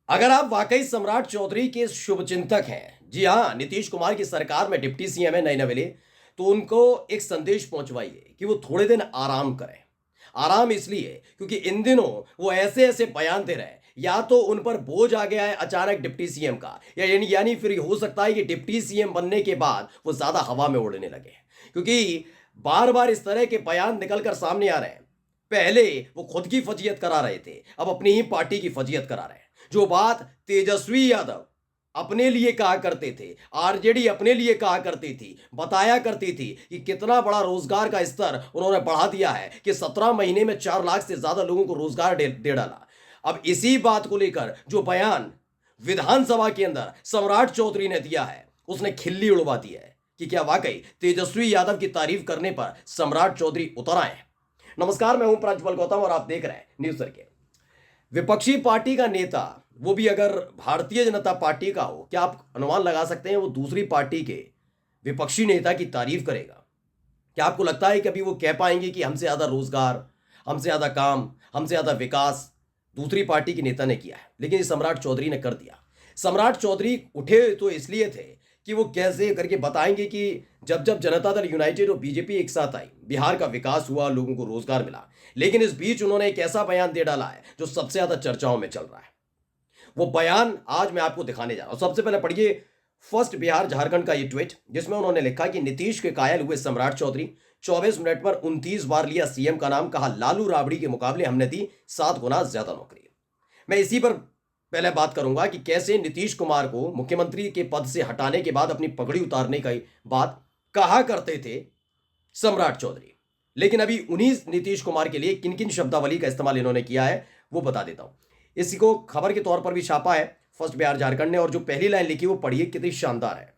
अगर आप वाकई सम्राट चौधरी के शुभचिंतक हैं, जी हाँ, नीतीश कुमार की सरकार में डिप्टी सीएम है नए नवेले, तो उनको एक संदेश पहुंचवाइए कि वो थोड़े दिन आराम करें। आराम इसलिए क्योंकि इन दिनों वो ऐसे ऐसे बयान दे रहे हैं, या तो उन पर बोझ आ गया है अचानक डिप्टी सीएम का, या यानी फिर हो सकता है कि डिप्टी सीएम बनने के बाद वो ज्यादा हवा में उड़ने लगे, क्योंकि बार बार इस तरह के बयान निकल कर सामने आ रहे हैं। पहले वो खुद की फजीयत करा रहे थे, अब अपनी ही पार्टी की फजीयत करा रहे हैं। जो बात तेजस्वी यादव अपने लिए कहा करते थे, आरजेडी अपने लिए कहा करती थी, बताया करती थी कि कितना बड़ा रोजगार का स्तर उन्होंने बढ़ा दिया है कि 17 महीने में 4 लाख से ज्यादा लोगों को रोजगार दे डाला। अब इसी बात को लेकर जो बयान विधानसभा के अंदर सम्राट चौधरी ने दिया है, उसने खिल्ली उड़वा दी है कि क्या वाकई तेजस्वी यादव की तारीफ करने पर सम्राट चौधरी उतर आए हैं। नमस्कार, मैं हूं प्रज्वल गौतम और आप देख रहे हैं न्यूज सर्किट। विपक्षी पार्टी का नेता, वो भी अगर भारतीय जनता पार्टी का हो, क्या आप अनुमान लगा सकते हैं वो दूसरी पार्टी के विपक्षी नेता की तारीफ करेगा? क्या आपको लगता है कि अभी वो कह पाएंगे कि हमसे ज्यादा रोजगार, हमसे ज्यादा काम, हमसे ज्यादा विकास दूसरी पार्टी के नेता ने किया है? लेकिन सम्राट चौधरी ने कर दिया। सम्राट चौधरी उठे तो इसलिए थे कि वो कैसे करके बताएंगे कि जब जब जनता दल यूनाइटेड और बीजेपी एक साथ आई, बिहार का विकास हुआ, लोगों को रोजगार मिला। लेकिन इस बीच उन्होंने एक ऐसा बयान दे डाला है जो सबसे ज्यादा चर्चाओं में चल रहा है। वो बयान आज मैं आपको दिखाने जा रहा हूं। सबसे पहले पढ़िए फर्स्ट बिहार झारखंड का ये ट्वीट, जिसमें उन्होंने लिखा कि नीतीश के कायल हुए सम्राट चौधरी, 24 मिनट पर 29 बार लिया सीएम का नाम, कहा लालू राबड़ी के मुकाबले हमने दी 7 गुना ज्यादा नौकरी। मैं इसी पर पहले बात करूंगा कि कैसे नीतीश कुमार को मुख्यमंत्री के पद से हटाने के बाद अपनी पगड़ी उतारने की बात कहा करते थे सम्राट चौधरी। लेकिन अभी उन्हीं नीतीश कुमार के लिए किन किन शब्दावली का इस्तेमाल इन्होंने किया है वो बता देता हूं। इसी को खबर के तौर पर भी छापा है फर्स्ट बिहार झारखंड ने, और जो पहली लाइन लिखी वो पढ़िए, कितनी शानदार है।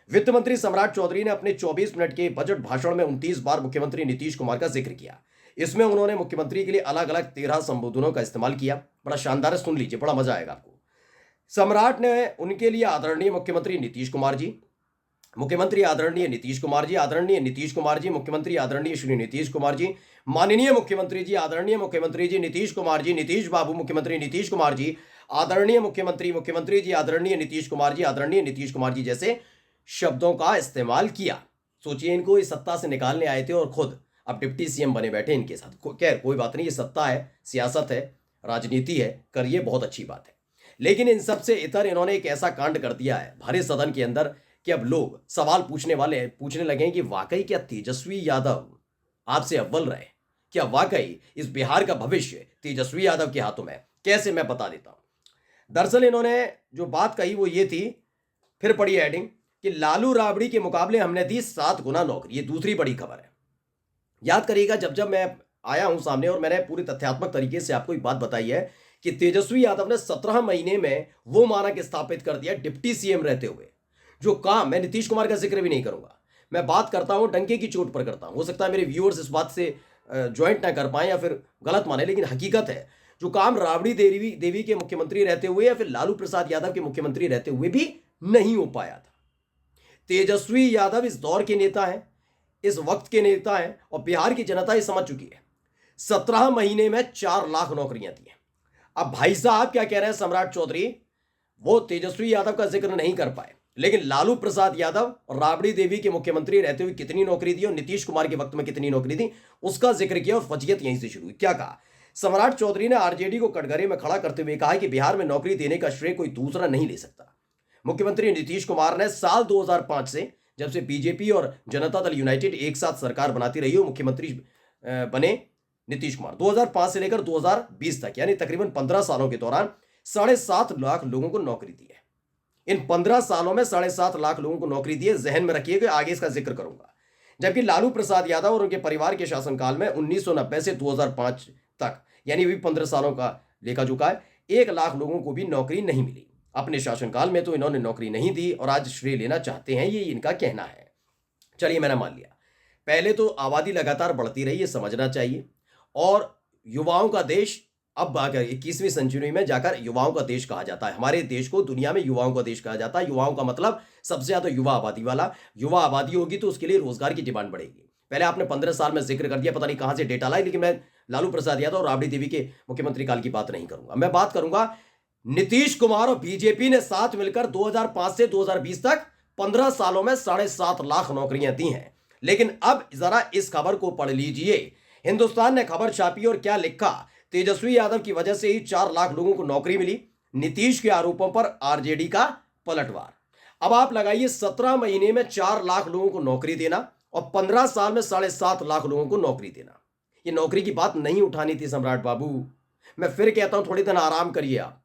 वित्त मंत्री सम्राट चौधरी ने अपने 24 मिनट के बजट भाषण में 29 बार मुख्यमंत्री नीतीश कुमार का जिक्र किया। इसमें उन्होंने मुख्यमंत्री के लिए अलग अलग 13 संबोधनों का इस्तेमाल किया। बड़ा शानदार है, सुन लीजिए, बड़ा मजा आएगा आपको। सम्राट ने उनके लिए आदरणीय मुख्यमंत्री नीतीश कुमार जी, मुख्यमंत्री आदरणीय नीतीश कुमार जी, आदरणीय नीतीश कुमार जी, मुख्यमंत्री आदरणीय श्री नीतीश कुमार जी, माननीय मुख्यमंत्री जी, आदरणीय मुख्यमंत्री जी नीतीश कुमार जी, नीतीश बाबू, मुख्यमंत्री नीतीश कुमार जी, आदरणीय मुख्यमंत्री, मुख्यमंत्री जी, आदरणीय नीतीश कुमार जी, आदरणीय नीतीश कुमार जी जैसे शब्दों का इस्तेमाल किया। सोचिए, इनको इस सत्ता से निकालने आए थे और खुद अब डिप्टी सीएम बने बैठे इनके साथ। खैर कोई बात नहीं, ये सत्ता है, सियासत है, राजनीति है, करिए, बहुत अच्छी बात है। लेकिन इन सबसे इतर इन्होंने एक ऐसा कांड कर दिया है भरे सदन के अंदर कि अब लोग सवाल पूछने लगे कि वाकई क्या तेजस्वी यादव आपसे अव्वल रहे? क्या वाकई इस बिहार का भविष्य तेजस्वी यादव के हाथों में है? कैसे, मैं बता देता हूं। दरअसल इन्होंने जो बात कही वो ये थी, फिर पढ़ी हेडिंग, कि लालू राबड़ी के मुकाबले हमने दी 7 गुना नौकरी। ये दूसरी बड़ी खबर है। याद करिएगा, जब जब मैं आया हूं सामने और मैंने पूरी तथ्यात्मक तरीके से आपको एक बात बताई है कि तेजस्वी यादव ने 17 महीने में वो मानक स्थापित कर दिया डिप्टी सीएम रहते हुए। जो काम, मैं नीतीश कुमार का जिक्र भी नहीं करूंगा, मैं बात करता हूं डंके की चोट पर करता हूं। हो सकता है मेरे व्यूअर्स इस बात से ज्वाइंट ना कर पाए या फिर गलत माने, लेकिन हकीकत है, जो काम राबड़ी देवी के मुख्यमंत्री रहते हुए या फिर लालू प्रसाद यादव के मुख्यमंत्री रहते हुए भी नहीं हो पाया था। तेजस्वी यादव इस दौर के नेता हैं, इस वक्त के नेता हैं, और बिहार की जनता ये समझ चुकी है। 17 महीने में 4 लाख नौकरियां दी हैं। अब भाई साहब क्या कह रहे हैं सम्राट चौधरी, वो तेजस्वी यादव का जिक्र नहीं कर पाए, लेकिन लालू प्रसाद यादव और राबड़ी देवी के मुख्यमंत्री रहते हुए कितनी नौकरी दी और नीतीश कुमार के वक्त में कितनी नौकरी दी, उसका जिक्र किया और फजीयत यहीं से शुरू हुई। क्या कहा सम्राट चौधरी ने? आरजेडी को कटघरे में खड़ा करते हुए कहा कि बिहार में नौकरी देने का श्रेय कोई दूसरा नहीं ले सकता। मुख्यमंत्री नीतीश कुमार ने साल 2005 से, जब से बीजेपी और जनता दल यूनाइटेड एक साथ सरकार बनाती रही हो, मुख्यमंत्री बने नीतीश कुमार, 2005 से लेकर 2020 तक, यानी तकरीबन 15 सालों के दौरान 7.5 लाख लोगों को नौकरी दी है। इन 15 सालों में 7.5 लाख लोगों को नौकरी दी है, जहन में रखिएगा, आगे इसका जिक्र करूंगा। जबकि लालू प्रसाद यादव और उनके परिवार के शासनकाल में 1990 से 2005 तक, यानी भी 15 सालों का लेखा जोखा है, 1 लाख लोगों को भी नौकरी नहीं मिली। अपने शासनकाल में तो इन्होंने नौकरी नहीं दी और आज श्रेय लेना चाहते हैं, ये इनका कहना है। चलिए, मैंने मान लिया। पहले तो आबादी लगातार बढ़ती रही, ये समझना चाहिए, और युवाओं का देश, अब आकर 21वीं सेंचुरी में जाकर युवाओं का देश कहा जाता है। हमारे देश को दुनिया में युवाओं का देश कहा जाता है। युवाओं का मतलब सबसे ज्यादा युवा आबादी वाला। युवा आबादी होगी तो उसके लिए रोजगार की डिमांड बढ़ेगी। पहले आपने 15 साल में जिक्र कर दिया, पता नहीं कहां से डेटा लाए, लेकिन मैं लालू प्रसाद यादव और राबड़ी देवी के मुख्यमंत्री काल की बात नहीं करूंगा। मैं बात करूंगा नीतीश कुमार और बीजेपी ने साथ मिलकर 2005 से 2020 तक 15 सालों में 7.5 लाख नौकरियां दी हैं। लेकिन अब जरा इस खबर को पढ़ लीजिए। हिंदुस्तान ने खबर छापी और क्या लिखा, तेजस्वी यादव की वजह से ही 4 लाख लोगों को नौकरी मिली, नीतीश के आरोपों पर आरजेडी का पलटवार। अब आप लगाइए, 17 महीने में 4 लाख लोगों को नौकरी देना और 15 साल में 7.5 लाख लोगों को नौकरी देना। ये नौकरी की बात नहीं उठानी थी सम्राट बाबू। मैं फिर कहता हूं, थोड़ी दिन आराम करिए आप।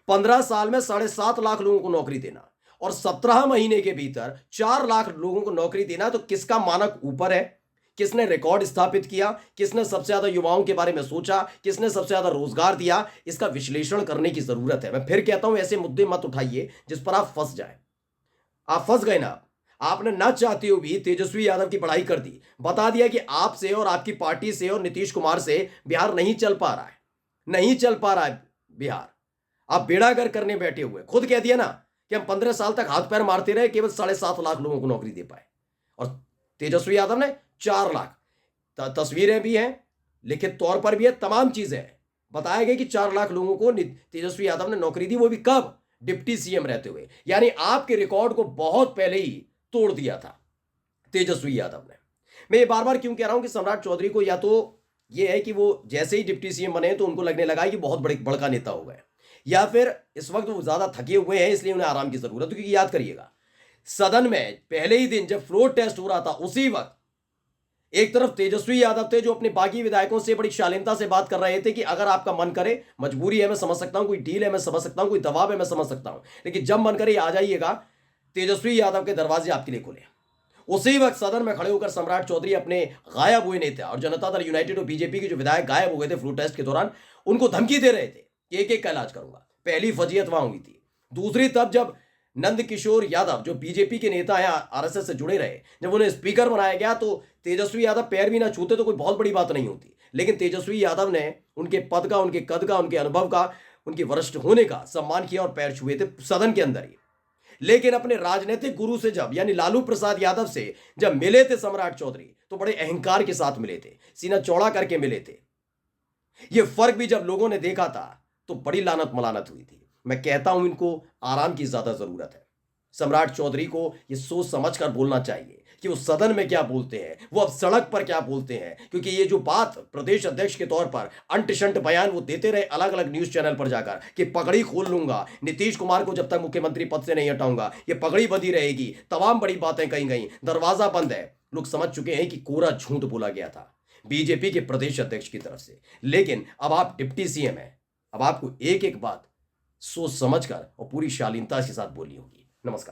15 साल में 7.5 लाख लोगों को नौकरी देना और 17 महीने के भीतर 4 लाख लोगों को नौकरी देना, तो किसका मानक ऊपर है? किसने रिकॉर्ड स्थापित किया? किसने सबसे ज्यादा युवाओं के बारे में सोचा? किसने सबसे ज्यादा रोजगार दिया? इसका विश्लेषण करने की जरूरत है। मैं फिर कहता हूं, ऐसे मुद्दे मत उठाइए जिस पर आप फंस जाए। आप फंस गए ना। आपने ना चाहते हुए भी तेजस्वी यादव की पढ़ाई कर दी, बता दिया कि आपसे और आपकी पार्टी से और नीतीश कुमार से बिहार नहीं चल पा रहा है, नहीं चल पा रहा है बिहार। आप बेड़ागर करने बैठे हुए, खुद कह दिया ना कि हम 15 साल तक हाथ पैर मारते रहे, केवल 7.5 लाख लोगों को नौकरी दे पाए। और तेजस्वी यादव ने 4 लाख, तस्वीरें भी हैं, लिखित तौर पर भी है, तमाम चीजें हैं। बताया गया कि 4 लाख लोगों को तेजस्वी यादव ने नौकरी दी, वो भी कब? डिप्टी सीएम रहते हुए। यानी आपके रिकॉर्ड को बहुत पहले ही तोड़ दिया था तेजस्वी यादव ने। मैं ये बार बार क्यों कह रहा हूं कि सम्राट चौधरी को, या तो ये है कि वो जैसे ही डिप्टी सीएम बने तो उनको लगने लगा कि बहुत बड़का नेता हो गए, या फिर इस वक्त वो ज्यादा थके हुए हैं इसलिए उन्हें आराम की जरूरत है। क्योंकि याद करिएगा, सदन में पहले ही दिन जब फ्लोर टेस्ट हो रहा था, उसी वक्त एक तरफ तेजस्वी यादव थे जो अपने बागी विधायकों से बड़ी शालीनता से बात कर रहे थे कि अगर आपका मन करे, मजबूरी है मैं समझ सकता हूं, कोई डील है मैं समझ सकता हूं, कोई दबाव है मैं समझ सकता हूं, लेकिन जब मन करे आ जाइएगा, तेजस्वी यादव के दरवाजे आपके लिए खुले। उसी वक्त सदन में खड़े होकर सम्राट चौधरी अपने गायब हुए नेता और जनता दल यूनाइटेड और बीजेपी के जो विधायक गायब हो गए थे फ्लोर टेस्ट के दौरान, उनको धमकी दे रहे थे कि एक एक का इलाज करूंगा। पहली फजीयत वहां हुई थी। दूसरी, तब जब नंद किशोर यादव जो बीजेपी के नेता हैं, आरएसएस से जुड़े रहे, जब उन्हें स्पीकर बनाया गया तो तेजस्वी यादव पैर भी ना छूते तो कोई बहुत बड़ी बात नहीं होती। लेकिन तेजस्वी यादव ने उनके पद का, उनके कद का, उनके अनुभव का, उनके वरिष्ठ होने का सम्मान किया और पैर छुए थे सदन के अंदर ही। लेकिन अपने राजनीतिक गुरु से जब, यानी लालू प्रसाद यादव से जब मिले थे सम्राट चौधरी, तो बड़े अहंकार के साथ मिले थे, सीना चौड़ा करके मिले थे। यह फर्क भी जब लोगों ने देखा था तो बड़ी लानत मलानत हुई थी। मैं कहता हूं, इनको आराम की ज्यादा जरूरत है। सम्राट चौधरी को यह सोच समझकर बोलना चाहिए कि वो सदन में क्या बोलते हैं, वो अब सड़क पर क्या बोलते हैं। क्योंकि ये जो बात प्रदेश अध्यक्ष के तौर पर अंट शंट बयान वो देते रहे अलग अलग न्यूज चैनल पर जाकर कि पगड़ी खोल लूंगा, नीतीश कुमार को जब तक मुख्यमंत्री पद से नहीं हटाऊंगा ये पगड़ी बंधी रहेगी, तमाम बड़ी बातें कही गई, दरवाजा बंद है। लोग समझ चुके हैं कि कोरा झूठ बोला गया था बीजेपी के प्रदेश अध्यक्ष की तरफ से। लेकिन अब आप डिप्टी सीएम हैं, अब आपको एक एक बात सोच समझकर और पूरी शालीनता के साथ बोलनी होगी। नमस्कार।